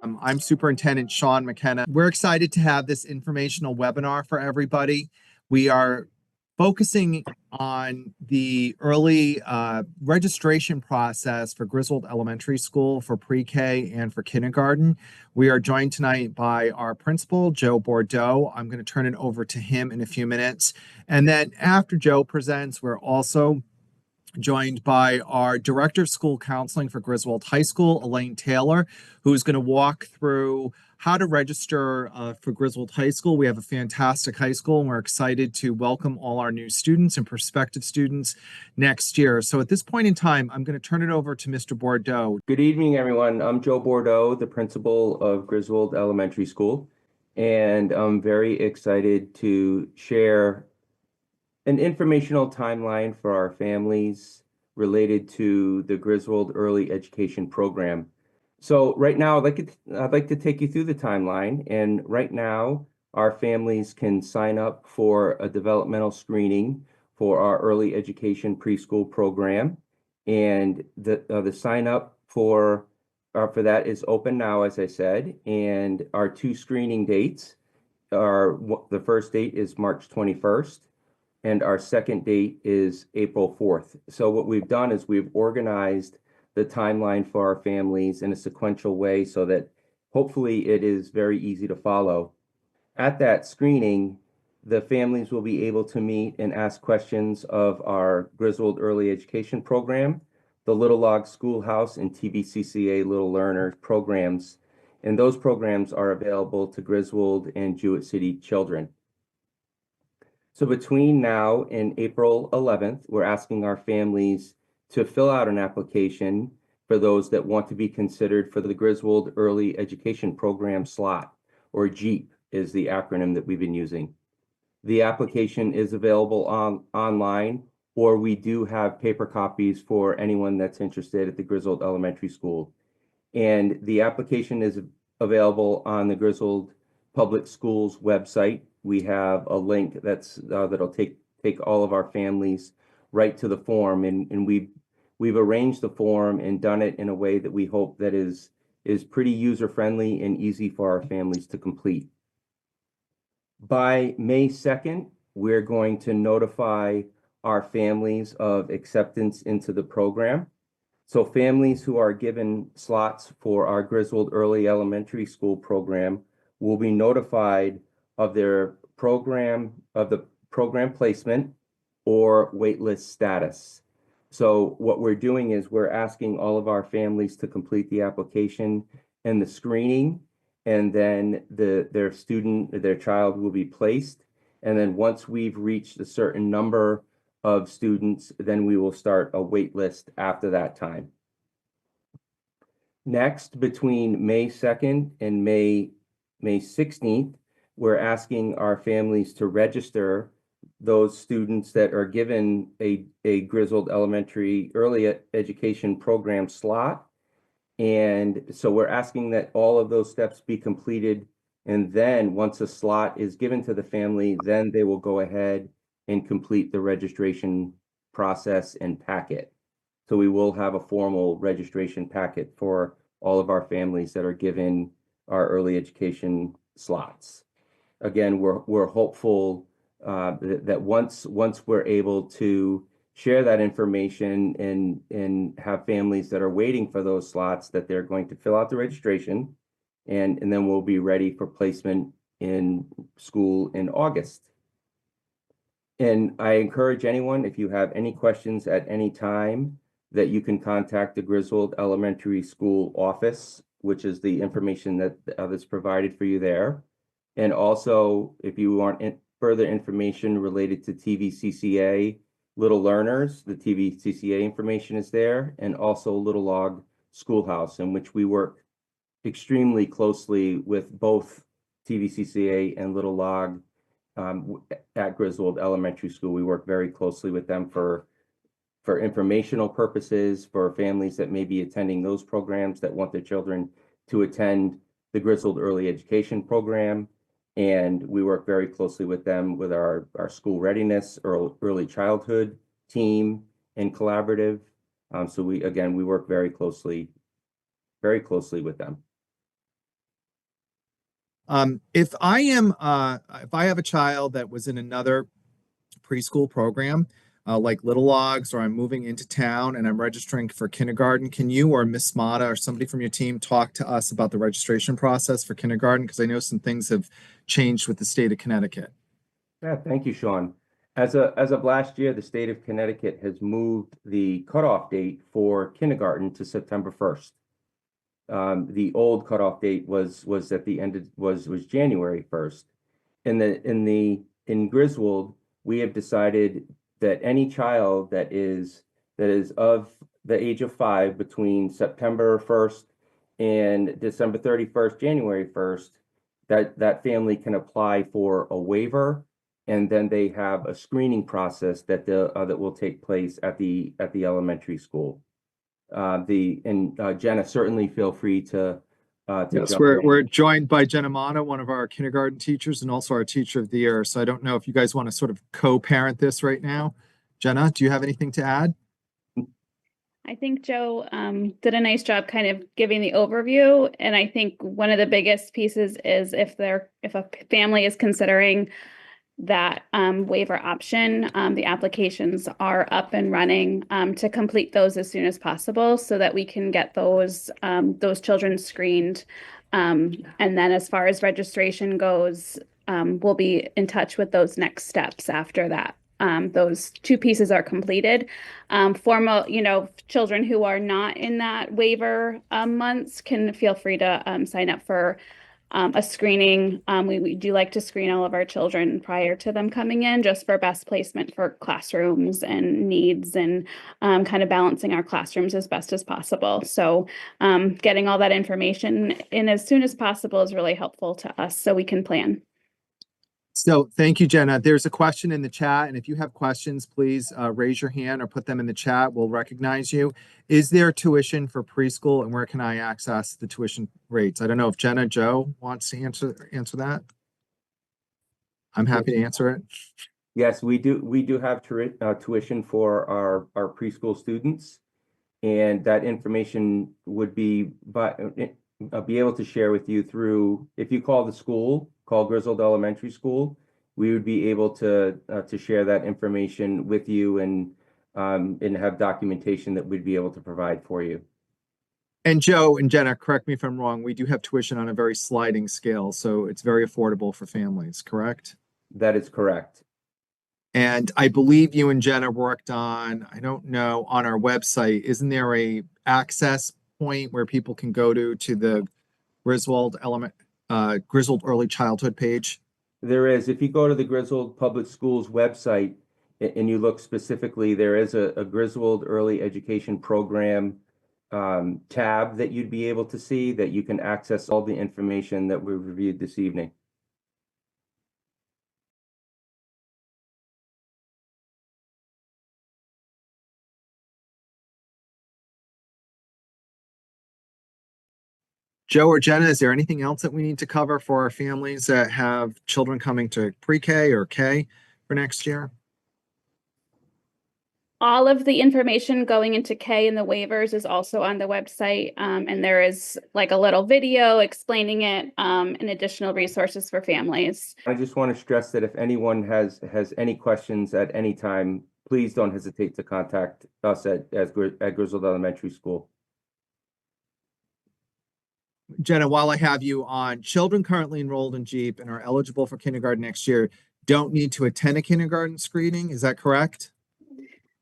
I'm Superintendent Sean McKenna. We're excited to have this informational webinar for everybody. We are focusing on the early registration process for Griswold Elementary School for pre-K and for kindergarten. We are joined tonight by our principal, Joe Bordeaux. I'm going to turn it over to him in a few minutes. And then after Joe presents, we're also joined by our Director of School Counseling for Griswold High School, Elaine Taylor, who's going to walk through how to register for Griswold High School. We have a fantastic high school, and we're excited to welcome all our new students and prospective students next year. So at this point in time, I'm going to turn it over to Mr. Bordeaux. Good evening, everyone. I'm Joe Bordeaux, the principal of Griswold Elementary School, and I'm very excited to share an informational timeline for our families related to the Griswold Early Education Program. So right now, I'd like to take you through the timeline. And right now, our families can sign up for a developmental screening for our early education preschool program. And the sign up for that is open now, as I said. And our two screening dates are, the first date is March 21st. And our second date is April 4th. So what we've done is we've organized the timeline for our families in a sequential way so that hopefully it is very easy to follow. At that screening, the families will be able to meet and ask questions of our Griswold Early Education Program, the Little Log Schoolhouse, and TVCCA Little Learner programs. And those programs are available to Griswold and Jewett City children. So between now and April 11th, we're asking our families to fill out an application for those that want to be considered for the Griswold Early Education Program slot, or JEEP is the acronym that we've been using. The application is available online, or we do have paper copies for anyone that's interested at the Griswold Elementary School. And the application is available on the Griswold Public Schools website. We have a link that'll take all of our families right to the form, and we've arranged the form and done it in a way that we hope that is pretty user-friendly and easy for our families to complete. By May 2nd, we're going to notify our families of acceptance into the program. So families who are given slots for our Griswold Early Elementary School program will be notified of the program placement or waitlist status. So what we're doing is we're asking all of our families to complete the application and the screening, and then their child will be placed. And then once we've reached a certain number of students, then we will start a wait list after that time. Next, between May 2nd and May 16th, we're asking our families to register those students that are given a Griswold Elementary Early Education Program slot. And so we're asking that all of those steps be completed. And then once a slot is given to the family, then they will go ahead and complete the registration process and packet. So we will have a formal registration packet for all of our families that are given our early education slots. Again, we're hopeful that once we're able to share that information and have families that are waiting for those slots, that they're going to fill out the registration, and then we'll be ready for placement in school in August. And I encourage anyone, if you have any questions at any time, that you can contact the Griswold Elementary School office, which is the information that's provided for you there. And also, if you want further information related to TVCCA Little Learners, the TVCCA information is there, and also Little Log Schoolhouse, in which we work extremely closely with both TVCCA and Little Log at Griswold Elementary School. We work very closely with them for informational purposes, for families that may be attending those programs that want their children to attend the Griswold Early Education Program. And we work very closely with them with our school readiness, early childhood team and collaborative. So we work very closely with them. If I have a child that was in another preschool program, like Little Logs, or I'm moving into town and I'm registering for kindergarten, can you or Miss Mata or somebody from your team talk to us about the registration process for kindergarten? Because I know some things have changed with the state of Connecticut. Yeah, thank you, Sean. As of last year, the state of Connecticut has moved the cutoff date for kindergarten to September 1st. The old cutoff date was at the end of, was January 1st. In Griswold, we have decided that any child that is of the age of 5 between September 1st and December 31st, January 1st, that family can apply for a waiver, and then they have a screening process that will take place at the elementary school. Jenna, certainly feel free to Yes, jump we're in. joined by Jenna Mata, one of our kindergarten teachers and also our teacher of the year. So I don't know if you guys want to sort of co-parent this right now. Jenna, do you have anything to add? I think Joe did a nice job kind of giving the overview. And I think one of the biggest pieces is if a family is considering that waiver option, the applications are up and running to complete those as soon as possible so that we can get those children screened. And then as far as registration goes, we'll be in touch with those next steps after that. Those two pieces are completed. Children who are not in that waiver months can feel free to sign up for a screening. We do like to screen all of our children prior to them coming in, just for best placement for classrooms and needs, and kind of balancing our classrooms as best as possible. So getting all that information in as soon as possible is really helpful to us so we can plan. So thank you, Jenna. There's a question in the chat, and if you have questions, please raise your hand or put them in the chat. We'll recognize you. Is there tuition for preschool, and where can I access the tuition rates? I don't know if Jenna, Joe wants to answer that. I'm happy to answer it. Yes, we do have tuition for our preschool students, and that information would be able to share with you through, if you call the school, call Griswold Elementary School, we would be able to share that information with you and have documentation that we'd be able to provide for you. And Joe and Jenna, correct me if I'm wrong, we do have tuition on a very sliding scale, so it's very affordable for families, correct? That is correct. And I believe you and Jenna worked on, I don't know, on our website, isn't there a access point where people can go to the Griswold Early Childhood page? There is. If you go to the Griswold Public Schools website and you look specifically, there is a Griswold Early Education Program tab that you'd be able to see, that you can access all the information that we reviewed this evening. Joe or Jenna, is there anything else that we need to cover for our families that have children coming to pre-K or K for next year? All of the information going into K and the waivers is also on the website. And there is like a little video explaining it, and additional resources for families. I just want to stress that if anyone has any questions at any time, please don't hesitate to contact us at Griswold Elementary School. Jenna, while I have you on, children currently enrolled in JEEP and are eligible for kindergarten next year don't need to attend a kindergarten screening. Is that correct?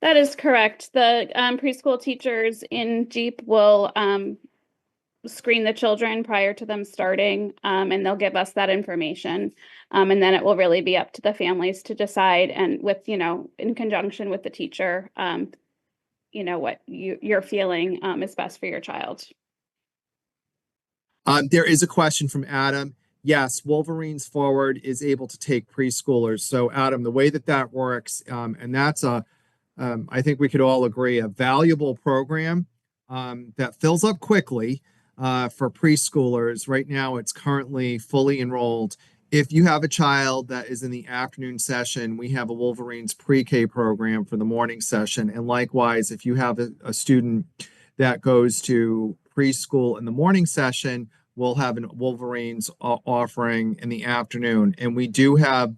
That is correct. The preschool teachers in JEEP will screen the children prior to them starting, and they'll give us that information. And then it will really be up to the families to decide, and with, in conjunction with the teacher, what you're feeling is best for your child. There is a question from Adam. Yes, Wolverines Forward is able to take preschoolers. So Adam, the way that works, and that's I think we could all agree, a valuable program that fills up quickly for preschoolers. Right now, it's currently fully enrolled. If you have a child that is in the afternoon session, we have a Wolverines pre-K program for the morning session. And likewise, if you have a student that goes to preschool in the morning session, we'll have an Wolverines offering in the afternoon. And we do have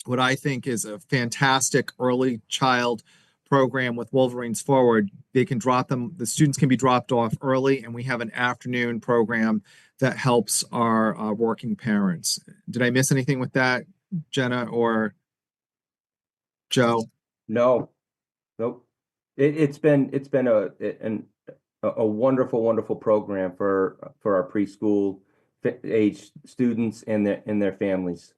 what I think is a fantastic early child program with Wolverines Forward. They can the students can be dropped off early, and we have an afternoon program that helps our working parents. Did I miss anything with that, Jenna or Joe? No, nope. It's been a wonderful program for our preschool age students and their families.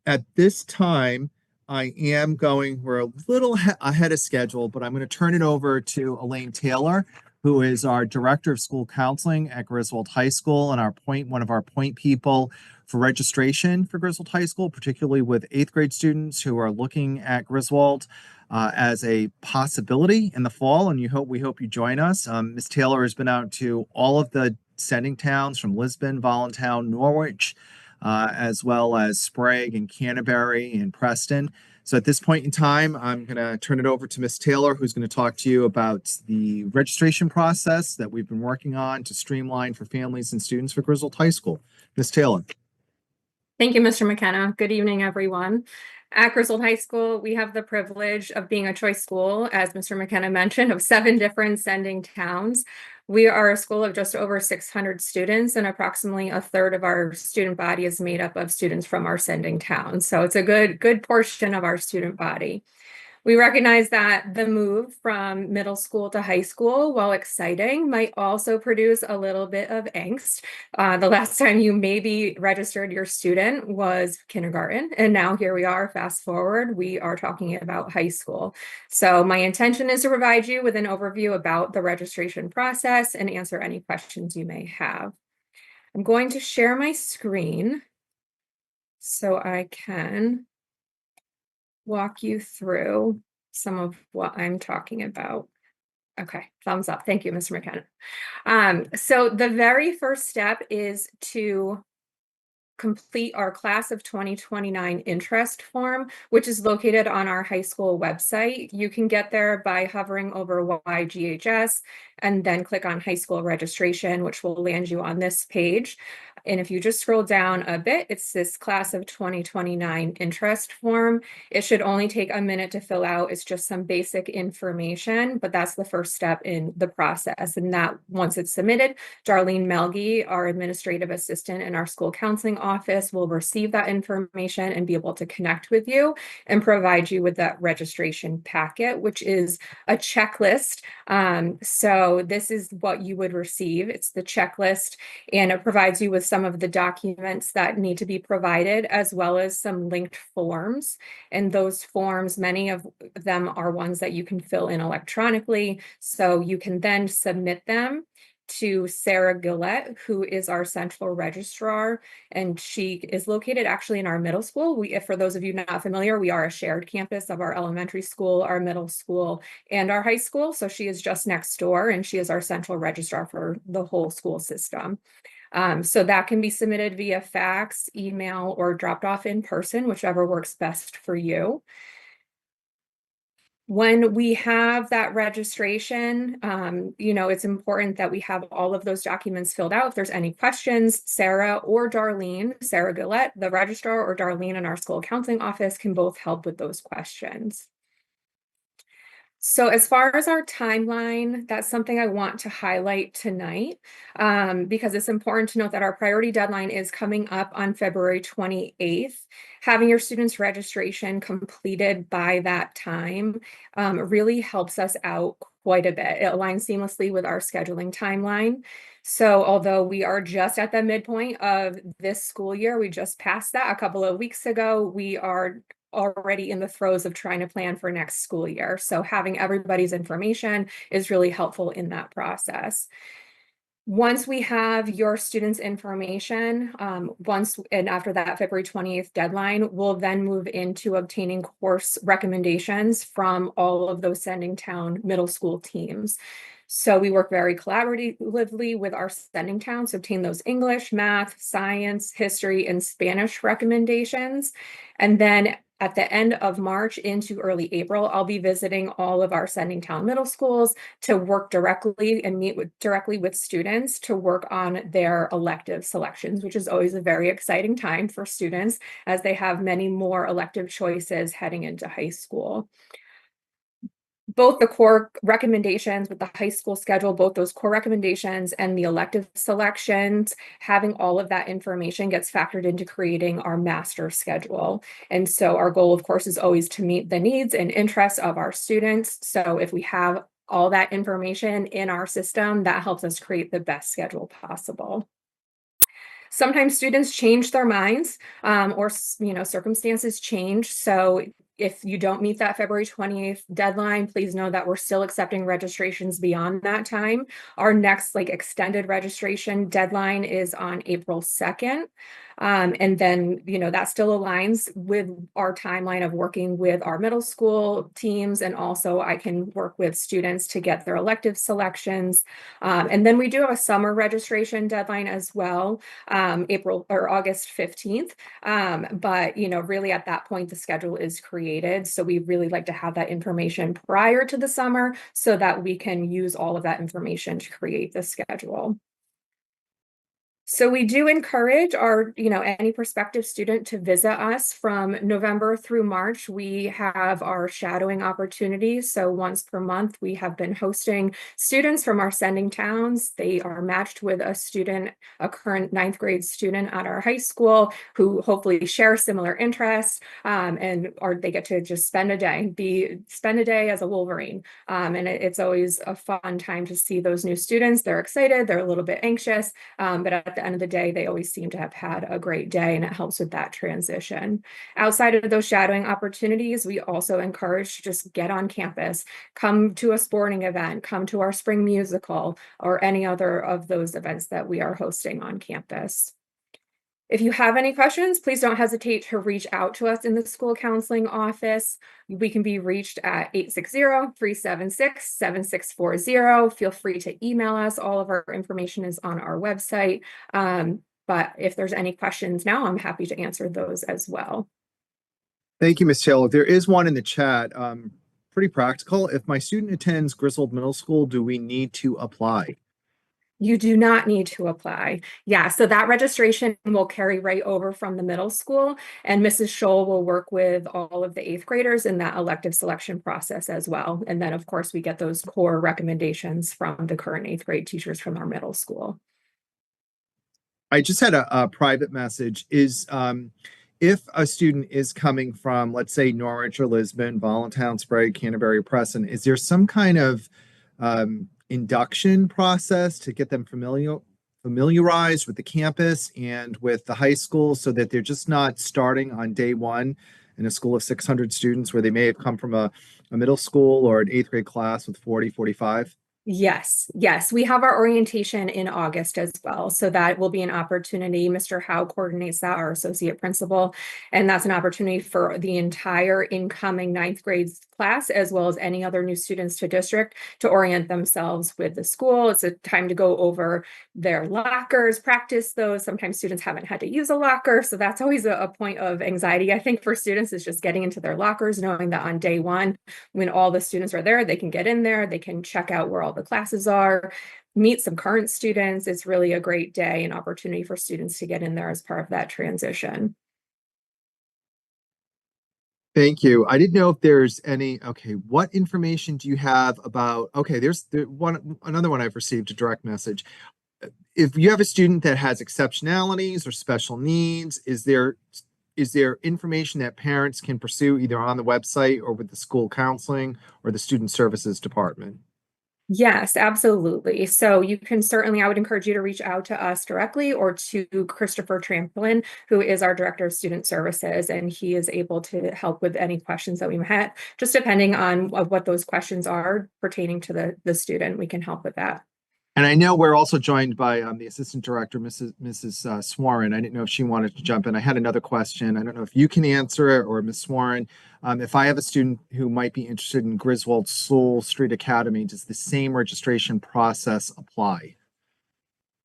At this time, we're a little ahead of schedule, but I'm going to turn it over to Elaine Taylor, who is our Director of School Counseling at Griswold High School and one of our point people for registration for Griswold High School, particularly with 8th grade students who are looking at Griswold as a possibility in the fall. And we hope you join us. Ms. Taylor has been out to all of the sending towns from Lisbon, Voluntown, Norwich, as well as Sprague and Canterbury and Preston. So at this point in time, I'm going to turn it over to Ms. Taylor, who's going to talk to you about the registration process that we've been working on to streamline for families and students for Griswold High School. Ms. Taylor. Thank you, Mr. McKenna. Good evening, everyone. At Griswold High School, we have the privilege of being a choice school, as Mr. McKenna mentioned, of 7 different sending towns. We are a school of just over 600 students, and approximately a third of our student body is made up of students from our sending towns. So it's a good portion of our student body. We recognize that the move from middle school to high school, while exciting, might also produce a little bit of angst. The last time you maybe registered your student was kindergarten, and now here we are, fast forward, we are talking about high school. So my intention is to provide you with an overview about the registration process and answer any questions you may have. I'm going to share my screen so I can walk you through some of what I'm talking about. Okay, thumbs up. Thank you, Mr. McKenna. So the very first step is to complete our class of 2029 interest form, which is located on our high school website. You can get there by hovering over YGHS and then click on high school registration, which will land you on this page. And if you just scroll down a bit, it's this class of 2029 interest form. It should only take a minute to fill out. It's just some basic information, but that's the first step in the process. And that once it's submitted, Darlene Melgi, our administrative assistant in our school counseling office, will receive that information and be able to connect with you and provide you with that registration packet, which is a checklist. So this is what you would receive. It's the checklist, and it provides you with some of the documents that need to be provided, as well as some linked forms. And those forms, many of them are ones that you can fill in electronically. So you can then submit them to Sarah Gillette, who is our central registrar, and she is located actually in our middle school. For those of you not familiar, we are a shared campus of our elementary school, our middle school, and our high school. So she is just next door, and she is our central registrar for the whole school system. So that can be submitted via fax, email, or dropped off in person, whichever works best for you. When we have that registration, it's important that we have all of those documents filled out. If there's any questions, Sarah or Darlene, Sarah Gillette, the registrar, or Darlene in our school counseling office can both help with those questions. So as far as our timeline, that's something I want to highlight tonight, because it's important to note that our priority deadline is coming up on February 28th. Having your students' registration completed by that time really helps us out quite a bit. It aligns seamlessly with our scheduling timeline. So although we are just at the midpoint of this school year, we just passed that a couple of weeks ago, we are already in the throes of trying to plan for next school year. So having everybody's information is really helpful in that process. Once we have your students' information, and after that February 20th deadline, we'll then move into obtaining course recommendations from all of those sending town middle school teams. So we work very collaboratively with our sending towns to obtain those English, math, science, history, and Spanish recommendations. And then at the end of March into early April, I'll be visiting all of our sending town middle schools to work directly and meet directly with students to work on their elective selections, which is always a very exciting time for students as they have many more elective choices heading into high school. Both the core recommendations with the high school schedule, both those core recommendations and the elective selections, having all of that information gets factored into creating our master schedule. And so our goal, of course, is always to meet the needs and interests of our students. So if we have all that information in our system, that helps us create the best schedule possible. Sometimes students change their minds or circumstances change. So if you don't meet that February 28th deadline, please know that we're still accepting registrations beyond that time. Our next extended registration deadline is on April 2nd. And then, that still aligns with our timeline of working with our middle school teams. And also I can work with students to get their elective selections. And then we do have a summer registration deadline as well, April or August 15th. But, really at that point, the schedule is created. So we really like to have that information prior to the summer so that we can use all of that information to create the schedule. So we do encourage our, any prospective student to visit us from November through March. We have our shadowing opportunities. So once per month, we have been hosting students from our sending towns. They are matched with a student, a current 9th grade student at our high school who hopefully share similar interests or they get to just spend a day as a Wolverine. And it's always a fun time to see those new students. They're excited, they're a little bit anxious, but at the end of the day, they always seem to have had a great day, and it helps with that transition. Outside of those shadowing opportunities, we also encourage to just get on campus, come to a sporting event, come to our spring musical, or any other of those events that we are hosting on campus. If you have any questions, please don't hesitate to reach out to us in the school counseling office. We can be reached at 860-376-7640. Feel free to email us. All of our information is on our website. But if there's any questions now, I'm happy to answer those as well. Thank you, Ms. Taylor. There is one in the chat. Pretty practical. If my student attends Griswold Middle School, do we need to apply? You do not need to apply. Yeah, so that registration will carry right over from the middle school, and Mrs. Scholl will work with all of the 8th graders in that elective selection process as well. And then, of course, we get those core recommendations from the current 8th grade teachers from our middle school. I just had a private message. If a student is coming from, let's say, Norwich or Lisbon, Voluntown, Sprague, Canterbury, Preston, is there some kind of induction process to get them familiarized with the campus and with the high school so that they're just not starting on day one in a school of 600 students where they may have come from a middle school or an 8th grade class with 40, 45? Yes, we have our orientation in August as well. So that will be an opportunity. Mr. Howe coordinates that, our associate principal, and that's an opportunity for the entire incoming 9th grade class, as well as any other new students to district, to orient themselves with the school. It's a time to go over their lockers, practice those. Sometimes students haven't had to use a locker. So that's always a point of anxiety, I think, for students, is just getting into their lockers, knowing that on day one, when all the students are there, they can get in there, they can check out where all the classes are, meet some current students. It's really a great day and opportunity for students to get in there as part of that transition. Thank you. I didn't know if there's any, what information do you have about, there's another one I've received, a direct message. If you have a student that has exceptionalities or special needs, is there information that parents can pursue either on the website or with the school counseling or the student services department? Yes, absolutely. So you can certainly, I would encourage you to reach out to us directly or to Christopher Tramplin, who is our Director of Student Services, and he is able to help with any questions that we have, just depending on what those questions are pertaining to the student. We can help with that. And I know we're also joined by the Assistant Director, Mrs. Swarren. I didn't know if she wanted to jump in. I had another question. I don't know if you can answer it or Ms. Swarren. If I have a student who might be interested in Griswold Sewell Street Academy, does the same registration process apply?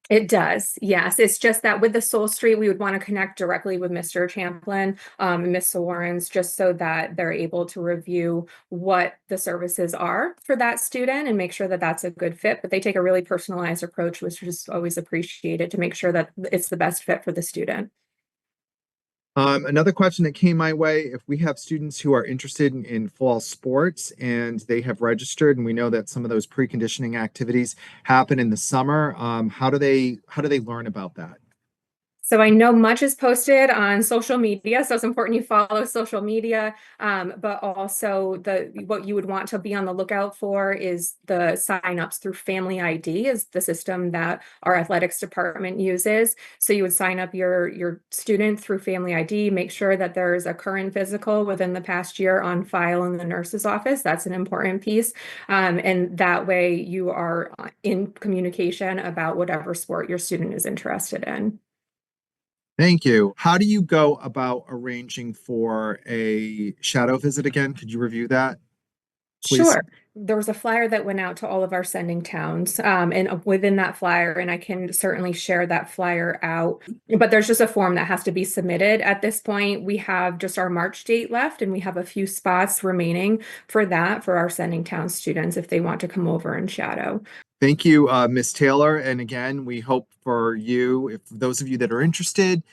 It does, yes. It's just that with the Soul Street, we would want to connect directly with Mr. Champlin, and Ms. Warrens, just so that they're able to review what the services are for that student and make sure that that's a good fit. But they take a really personalized approach, which is always appreciated, to make sure that it's the best fit for the student. Another question that came my way, if we have students who are interested in fall sports and they have registered, and we know that some of those preconditioning activities happen in the summer, how do they learn about that? So I know much is posted on social media, so it's important you follow social media, but also what you would want to be on the lookout for is the signups through Family ID is the system that our athletics department uses. So you would sign up your student through Family ID, make sure that there's a current physical within the past year on file in the nurse's office. That's an important piece. And that way you are in communication about whatever sport your student is interested in. Thank you. How do you go about arranging for a shadow visit again? Could you review that, please? Sure. There was a flyer that went out to all of our sending towns, and within that flyer, and I can certainly share that flyer out, but there's just a form that has to be submitted. At this point, we have just our March date left, and we have a few spots remaining for that for our sending town students if they want to come over and shadow. Thank you, Ms. Taylor. And again, we hope for you, if those of you that are interested,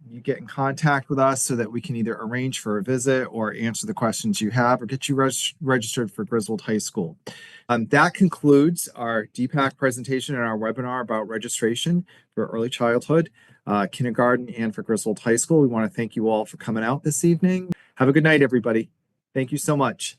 you get in contact with us so that we can either arrange for a visit or answer the questions you have or get you registered for Griswold High School. That concludes our DPAC presentation and our webinar about registration for early childhood, kindergarten, and for Griswold High School. We want to thank you all for coming out this evening. Have a good night, everybody. Thank you so much.